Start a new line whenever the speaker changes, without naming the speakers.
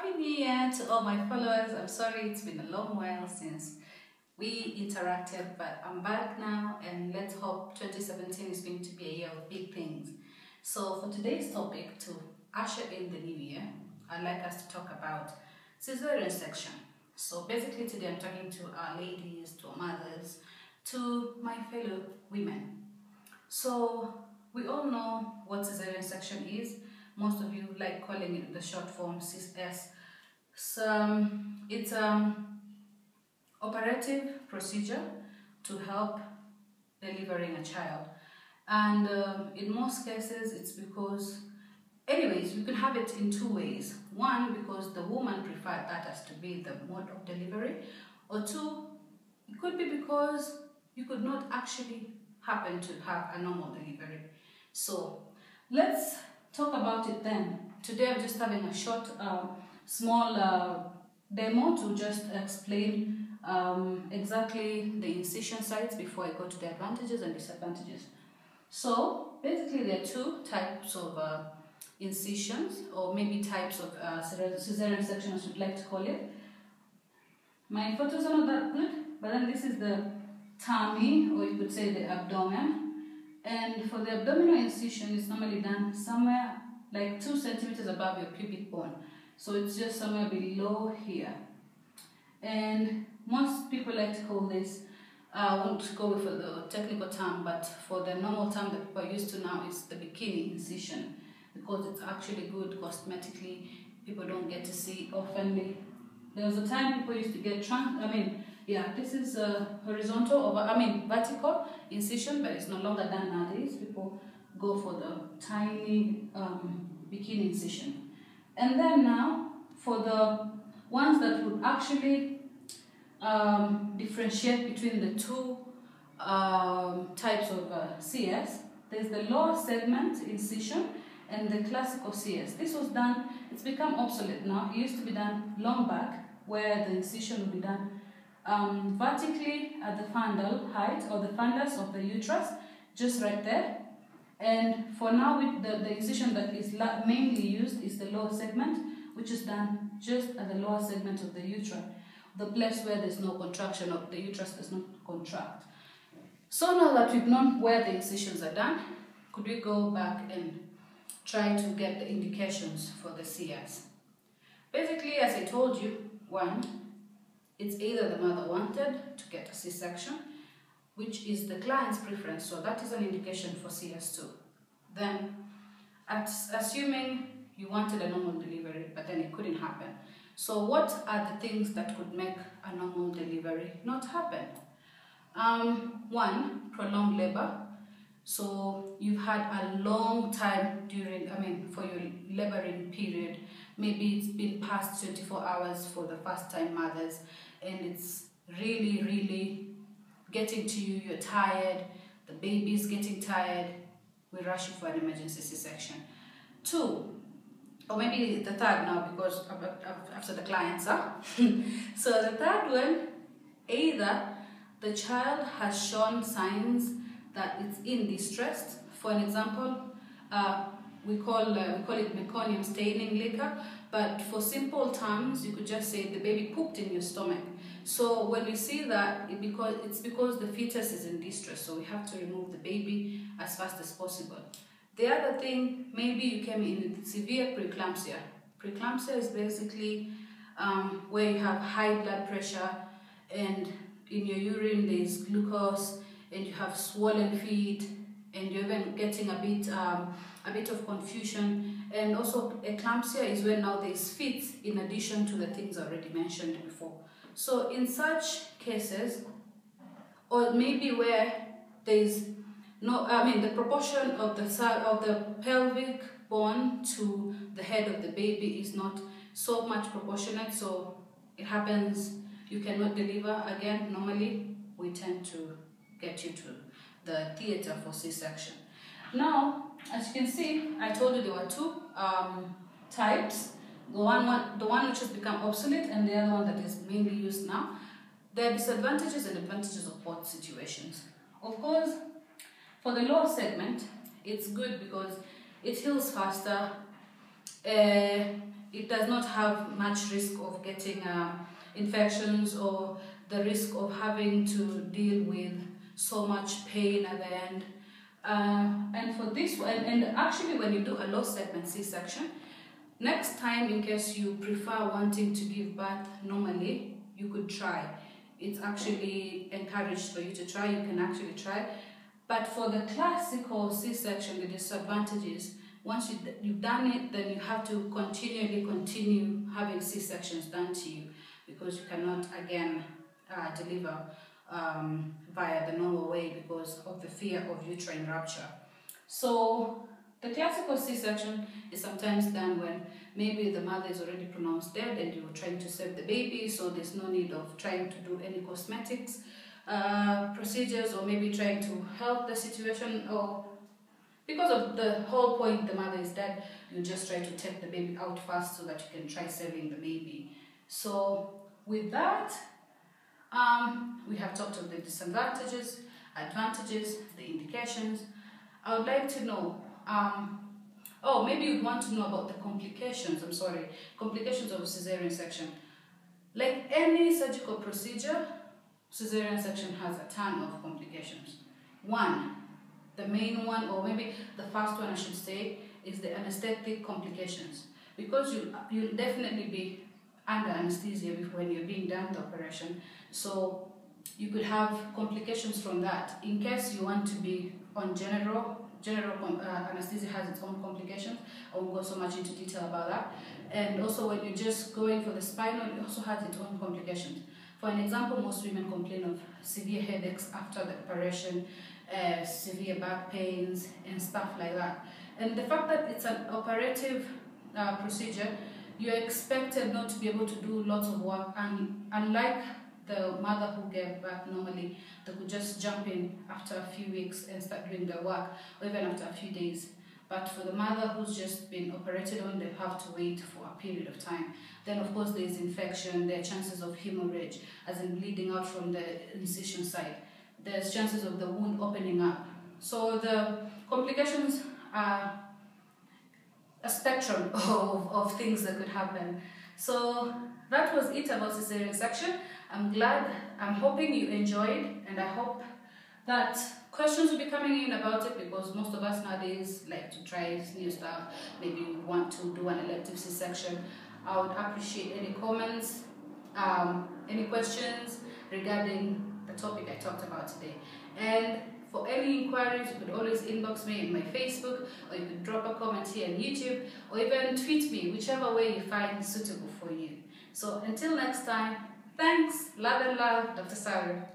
Happy New Year to all my followers. I'm sorry it's been a long while since we interacted, but I'm back now and let's hope 2017 is going to be a year of big things. So for today's topic, to usher in the new year, I'd like us to talk about Cesarean section. So basically today I'm talking to our ladies, to our mothers, to my fellow women. So we all know what Cesarean section is. Most of you like calling it the short form CIS. So it's operative procedure to help delivering a child, and in most cases it's because, anyways, you can have it in two ways. One, because the woman preferred that as to be the mode of delivery, or two, it could be because you could not actually happen to have a normal delivery. So let's talk about it then. Today I'm just having a short small demo to just explain exactly the incision sites before I go to the advantages and disadvantages. So basically there are two types of incisions, or maybe types of cesarean section as you'd like to call it. My photos are not that good, but then this is the tummy, or you could say the abdomen. And for the abdominal incision, it's normally done somewhere like 2 centimeters above your pubic bone. So it's just somewhere below here. And most people like to call this, I won't go for the technical term, but for the normal term that people are used to now, is the bikini incision, because it's actually good cosmetically. People don't get to see oftenly. There was a time people used to get this is a horizontal, or vertical incision, but it's no longer done nowadays. People go for the tiny bikini incision. And then now, for the ones that would actually differentiate between the two types of CS, there's the lower segment incision and the classical CS. This was done, it's become obsolete now. It used to be done long back, where the incision would be done vertically at the fundal height, or the fundus of the uterus, just right there. And for now, with the incision that is mainly used is the lower segment, which is done just at the lower segment of the uterus, the place where there's no contraction, or the uterus does not contract. So now that we've known where the incisions are done, could we go back and try to get the indications for the CS? Basically, as I told you, one, it's either the mother wanted to get a C-section, which is the client's preference, so that is an indication for CS2. Then, assuming you wanted a normal delivery, but then it couldn't happen. So what are the things that could make a normal delivery not happen? One, prolonged labor. So you've had a long time for your laboring period. Maybe it's been past 24 hours for the first time mothers, and it's really, really getting to you, you're tired, the baby's getting tired, we rush you for an emergency C-section. Two, or maybe the third now, because after the clients are. So the third one, either the child has shown signs that it's in distress. For an example, we call it meconium staining liquor, but for simple terms, you could just say the baby pooped in your stomach. So when we see that, it's because the fetus is in distress, so we have to remove the baby as fast as possible. The other thing, maybe you came in with severe preeclampsia. Preeclampsia is basically where you have high blood pressure, and in your urine there's glucose, and you have swollen feet, and you're even getting a bit of confusion. And also eclampsia is when now there's fits in addition to the things already mentioned before. So in such cases, or maybe where there's the proportion of the pelvic bone to the head of the baby is not so much proportionate, so it happens, you cannot deliver again. Normally, we tend to get you to the theater for C-section. Now, as you can see, I told you there were two types. The one which has become obsolete, and the other one that is mainly used now. There are disadvantages and advantages of both situations. Of course, for the lower segment, it's good because it heals faster. it does not have much risk of getting infections or the risk of having to deal with so much pain at the end. And for this one, and actually when you do a low segment C-section, next time, in case you prefer wanting to give birth normally, you could try. It's actually encouraged for you to try. You can actually try. But for the classical C-section, the disadvantages, once you've done it, then you have to continue having C-sections done to you, because you cannot again deliver via the normal way because of the fear of uterine rupture. So the classical C-section is sometimes done when maybe the mother is already pronounced dead and you're trying to save the baby, so there's no need of trying to do any cosmetics procedures, or maybe trying to help the situation, or because of the whole point the mother is dead, you just try to take the baby out fast so that you can try saving the baby. So with that, we have talked of the disadvantages, advantages, the indications. I would like to know, maybe you want to know about the complications, complications of cesarean section. Like any surgical procedure, cesarean section has a ton of complications. One, the main one, or maybe the first one I should say, is the anesthetic complications. Because you'll definitely be under anesthesia when you're being done the operation, so you could have complications from that. In case you want to be on general anesthesia has its own complications. I won't go so much into detail about that. And also when you're just going for the spinal, it also has its own complications. For an example, most women complain of severe headaches after the operation, severe back pains and stuff like that. And the fact that it's an operative procedure, you're expected not to be able to do lots of work, and unlike the mother who gave birth normally, they could just jump in after a few weeks and start doing their work, or even after a few days. But for the mother who's just been operated on, they have to wait for a period of time. Then of course there is infection, there are chances of hemorrhage, as in bleeding out from the incision site. There's chances of the wound opening up. So the complications are a spectrum of things that could happen. So that was it about cesarean section. I'm hoping you enjoyed, and I hope that questions will be coming in about it, because most of us nowadays like to try new stuff. Maybe we want to do an elective C-section. I would appreciate any comments, any questions regarding the topic I talked about today. And for any inquiries, you could always inbox me in my Facebook, or you could drop a comment here on YouTube, or even tweet me, whichever way you find suitable for you. So until next time, thanks, love and love, Dr. Sarah.